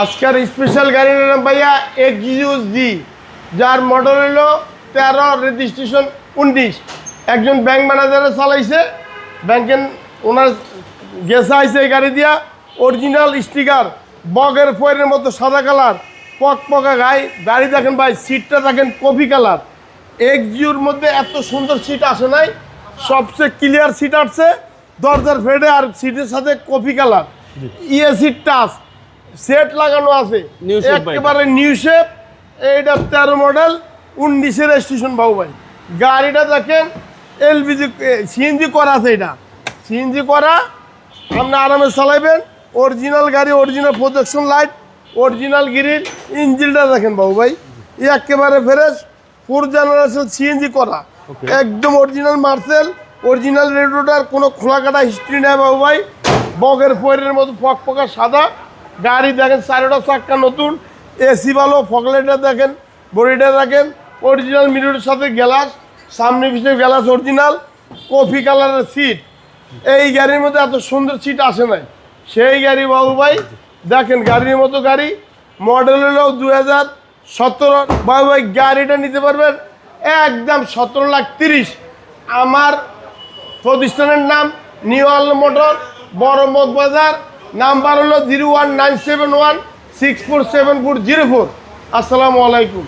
আজকের স্পেশাল গাড়ির নাম ভাইয়া XUG, যার মডেল হলো 13, রেজিস্ট্রেশন 19। একজন ব্যাংক ম্যানেজারে চালাইছে, ব্যাংকের ওনার গেছে আইছে এই গাড়ি দিয়া। অরিজিনাল স্টিকার, বগের ফয়ের মতো সাদা কালার, পকা গাড়ি দেখেন ভাই, সিটটা দেখেন কফি কালার। XUর মধ্যে এত সুন্দর সিট আসে নাই, সবচেয়ে ক্লিয়ার সিট আসছে, দরজার ফেডে আর সিটের সাথে coffee colour, seat touch set লাগানো আছে, একেবারে নিউ শেপ। এইটা 13 মডেল 19-এর রেজিস্ট্রেশন বাবু ভাই। গাড়িটা দেখেন এলপিজি সিএনজি করা আছে, এটা সিএনজি করা, আপনি আরামে চালাইবেন। অরিজিনাল গাড়ি, original projection light, original grill, ইঞ্জিনটা দেখেন বাবু ভাই, একেবারে ফ্রেশ, 4 জেনারেশন সিএনজি করা, একদম অরিজিনাল মার্সেল, অরিজিনাল রেডিওটার, কোনো খোলা কাটা হিস্ট্রি নেই বাবু ভাই। বগের ফয়ের মতো ফকফকা সাদা গাড়ি দেখেন, 4টা চাক্কা নতুন, এসি ভালো, ফকলাইটটা দেখেন, বডিটা দেখেন, অরিজিনাল মিররের সাথে গ্লাস, সামনে পিছনে গ্লাস অরিজিনাল, কফি কালারের সিট। এই গাড়ির মধ্যে এত সুন্দর সিট আসে নাই, সেই গাড়ি বাবু ভাই। দেখেন গাড়ির মতো গাড়ি, মডেল হলো 2017 বাবু ভাই। গাড়িটা নিতে পারবেন একদম 17,30,000। আমার প্রতিষ্ঠানের নাম নিউ আল মোটর, বড় মগবাজার। নাম্বার হলো 01971647404। আসসালামু আলাইকুম।